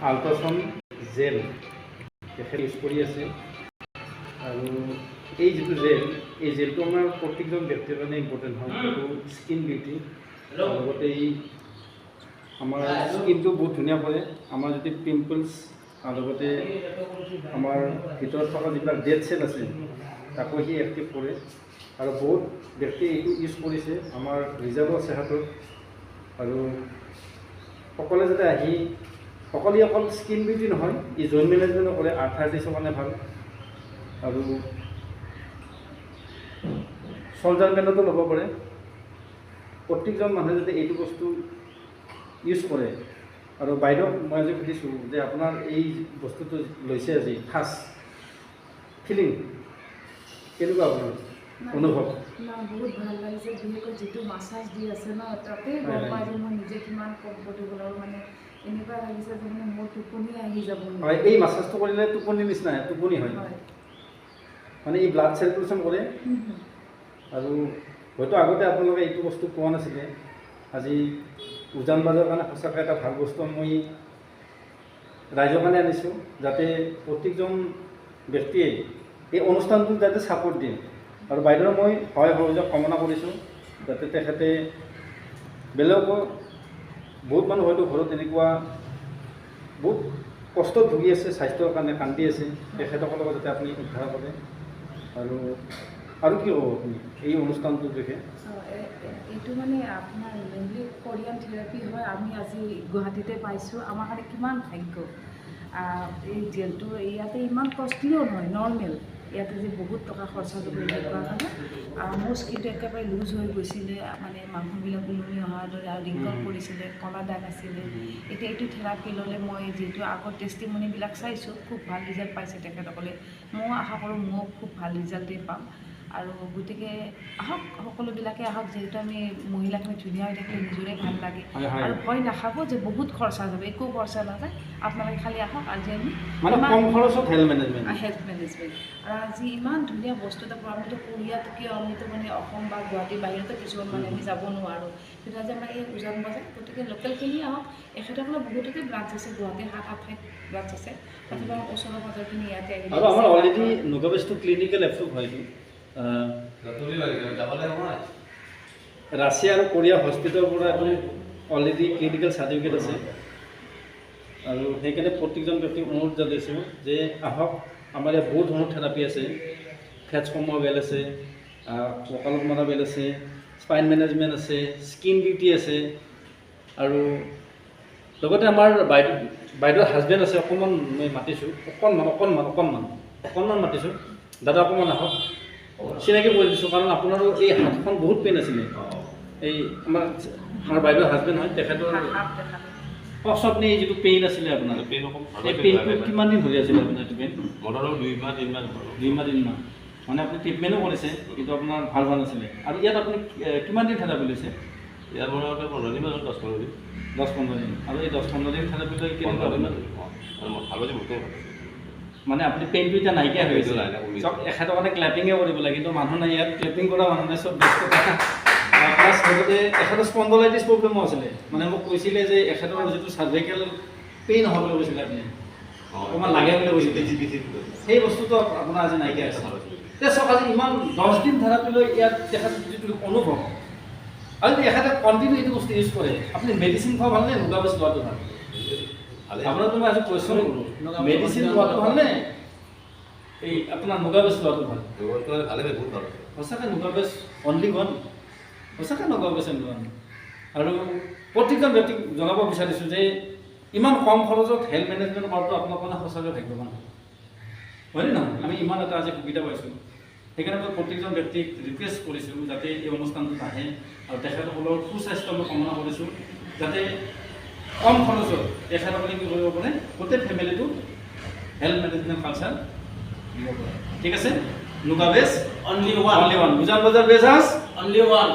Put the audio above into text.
ultrasound gel তেখেত use কৰি আছে আৰু এই যিটো জেল এই জেলটো আমাৰ প্ৰত্যেকজন ব্যক্তিৰ কাৰণে ইম্পৰ্টেণ্ট হয় সেইটো স্কিন বিউটি লগতে এই আমাৰ স্কিনটো বহুত ধুনীয়া কৰে আমাৰ যদি পিম্পলছ আৰু লগতে আমাৰ ভিতৰত থকা যিবিলাক ডেড চেল আছে তাকো সি এক্টিভ কৰে আৰু বহুত ব্যক্তিয়ে এইটো ইউজ কৰিছে আমাৰ ৰিজাল্ট আছে হাতত আৰু সকলোৱে যাতে আহি সকলোৱে অকল স্কিন বিউটি নহয় ই জইণ্ট মেনেজমেণ্টো কৰে আৰ্থ্ৰাইটিছৰ কাৰণে ভাল আৰু শোল্ডাৰ পেইনতো ল'ব পাৰে প্ৰত্যেকজন মানুহে যাতে এইটো বস্তু ইউজ কৰে আৰু বাইদেউক মই আজি সুধিছোঁ যে আপোনাৰ এই বস্তুটো লৈছে আজি ফাৰ্ষ্ট ফিলিং কেনেকুৱা আপোনাৰ অনুভৱ বহুত ভাল লাগিছে বিশেষকৈ যিটো মাছাজ দি আছে ন তাতে গম পাই যে মই নিজে কিমান কমফৰ্টেবল আৰু মানে এনেকুৱা লাগিছে যে মানে মোৰ টোপনি আহি যাব হয় এই মাছাজটো কৰিলে টোপনি নিচিনা টোপনি হয় মানে এই ব্লাড চাৰ্কুলেশ্যন কৰে আৰু হয়তো আগতে আপোনালোকে এইটো বস্তু পোৱা নাছিলে আজি উজান বাজৰ কাৰণে সঁচাকৈ এটা ভাল বস্তু মই ৰাইজৰ কাৰণে আনিছোঁ যাতে প্ৰত্যেকজন ব্যক্তিয়ে এই অনুষ্ঠানটোত যাতে ছাপোৰ্ট দিয়ে আৰু বাইদেউৰ মই সহযোগ কামনা কৰিছোঁ যাতে তেখেতে বেলেগকো বহুত মানুহ হয়তো ঘৰত এনেকুৱা বহুত কষ্টত ভুগি আছে স্বাস্থ্যৰ কাৰণে কান্দি আছে তেখেতসকলক যাতে আপুনি উদ্ধাৰ কৰে আৰু কি ক'ব আপুনি এই অনুষ্ঠানটোৰ বিষয়ে এইটো মানে আপোনাৰ মেইনলি কোৰিয়ান থেৰাপি হয় আমি আজি গুৱাহাটীতে পাইছোঁ আমাৰ কাৰণে কিমান ভাগ্য এই জেলটো ইয়াতে ইমান কষ্টলিও নহয় নৰ্মেল ইয়াতে যে বহুত টকা খৰচা কৰিব লগা কাৰণে মোৰ স্কিনটো একেবাৰে লুজ হৈ গৈছিলে মানে মাংসবিলাক ওলমি অহাৰ দৰে আৰু ৰিংকল পৰিছিলে কলা দাগ আছিলে এতিয়া এইটো থেৰাপি ল'লে মই যিহেতু আগত টেষ্টিমনিবিলাক চাইছোঁ খুব ভাল ৰিজাল্ট পাইছে তেখেতসকলে ময়ো আশা কৰোঁ ময়ো খুব ভাল ৰিজাল্টেই পাম আৰু গতিকে আহক সকলোবিলাকে আহক যিহেতু আমি মহিলাখিনি ধুনীয়া হৈ থাকিলে নিজৰে ভাল লাগে আৰু ভয় নাখাব যে বহুত খৰচা যাব একো খৰচা নাযায় আপোনালোকে খালি আহক আজি আমি কম খৰচত হেল্থ মেনেজমেণ্ট আৰু আজি ইমান ধুনীয়া বস্তু এটা আমিতো কোৰিয়াত কিয় আমিতো মানে অসম বা গুৱাহাটীৰ বাহিৰতো কিছুমান মানে আমি যাব নোৱাৰোঁ কিন্তু আজি আমাৰ এই উজান বজাৰ গতিকে লোকেলখিনি আহক এখেতসকলৰ বহুততে ব্ৰাঞ্চ আছে গুৱাহাটীৰ 7-8 ঠাইত ব্ৰাঞ্চ আছে তথাপি আমাৰ ওচৰৰ বজাৰখিনি ইয়াতে আহিব আৰু আমাৰ অলৰেডি নুগাবেছটো ক্লিনিকেল এপ্ৰুভ হয়তো ৰাছিয়া আৰু কোৰিয়া হস্পিটেলৰ পৰা এখন অলৰেডি ক্লিনিকেল চাৰ্টিফিকেট আছে আৰু সেইকাৰণে প্ৰত্যেকজন ব্যক্তিক অনুৰোধ জনাইছোঁ যে আহক আমাৰ ইয়াত বহুত ধৰণৰ থেৰাপি আছে ফেটছ কমোৱা বেল আছে কঁকালত মৰা বেল আছে স্পাইন মেনেজমেণ্ট আছে স্কিন বিউটি আছে আৰু লগতে আমাৰ বাইদেউৰ হাজবেণ্ড আছে অকণমান মই মাতিছোঁ অকণমান মাতিছোঁ দাদা অকণমান আহক চিনাকি কৰি দিছোঁ কাৰণ আপোনাৰো এই হাতখন বহুত পেইন আছিলে এই আমাৰ বাইদেউৰ হাজবেণ্ড হয় তেখেতৰ কওকচোন আপুনি এই যিটো পেইন আছিলে আপোনাৰ এই পেইনটো কিমান দিন ধৰি আছিলে আপোনাৰ এইটো পেইন মোটামুটি 2 মাহ 3 মাহ মানে আপুনি ট্ৰিটমেণ্টো কৰিছে কিন্তু আপোনাৰ ভাল হোৱা নাছিলে আৰু ইয়াত আপুনি কিমান দিন থেৰাপি লৈছে ইয়াৰ মোটামুটি 15 দিন 10-15 দিন আৰু এই 10-15 দিন থেৰাপি লৈ কেনেকুৱা ভাল হৈছে মোটামুটি মানে আপুনি পেইনটো এতিয়া নাইকিয়া হৈ গৈছে চব এখেতৰ কাৰণে ক্লেপিঙে কৰিব লাগে কিন্তু মানুহ নাই ইয়াত ক্লেপিং কৰা মানুহ নাই চব ব্যস্ত প্লাছ লগতে এখেতৰ স্পণ্ডলাইটিছ প্ৰব্লেমো আছিলে মানে মোক কৈছিলে যে এখেতৰ যিটো চাৰ্ভাইকেল পেইন হ'ব বুলি কৈছিলে আপুনি অকণমান লাগে বুলি কৈছিলে সেই বস্তুটো আপোনাৰ আজি নাইকিয়া হৈছে এতিয়া চাওক আজি ইমান 10 দিন থেৰাপি লৈ ইয়াত তেখেতৰ যিটো অনুভৱ আৰু যদি এখেতে কণ্টিনিউ এইটো বস্তু ইউজ কৰে আপুনি মেডিচিন খোৱা ভালনে নুগাবেছ লোৱাটো ভাল আপোনাক মই আজি কুৱেশ্যন কৰোঁ মেডিচিন লোৱাটো ভালনে এই আপোনাৰ নুগাবেছ লোৱাটো ভাল সঁচাকৈ নুগাবেছ অনলি ওৱান সঁচাকৈ নুগাবেছ অনলি ওৱান আৰু প্ৰত্যেকজন ব্যক্তিক জনাব বিচাৰিছোঁ যে ইমান কম খৰচত হেল্থ মেনেজমেণ্ট কৰাটো আপোনাৰ কাৰণে সঁচাকৈ ভাগ্যৱান হয়নে নহয় আমি ইমান এটা আজি সুবিধা পাইছোঁ সেইকাৰণে মই প্ৰত্যেকজন ব্যক্তিক ৰিকুৱেষ্ট কৰিছোঁ যাতে এই অনুষ্ঠানটোত আহে আৰু তেখেতসকলৰ সুস্বাস্থ্য মই কামনা কৰিছোঁ যাতে কম খৰচত তেখেতসকলে কি কৰিব পাৰে গোটেই ফেমিলিটো হেল্থ মেনেজমেণ্ট কালচাৰ দিব পাৰে ঠিক আছে নুগাবেছ অনলি ওৱান উজান বজাৰ বেজ হাউচ অনলি ওৱান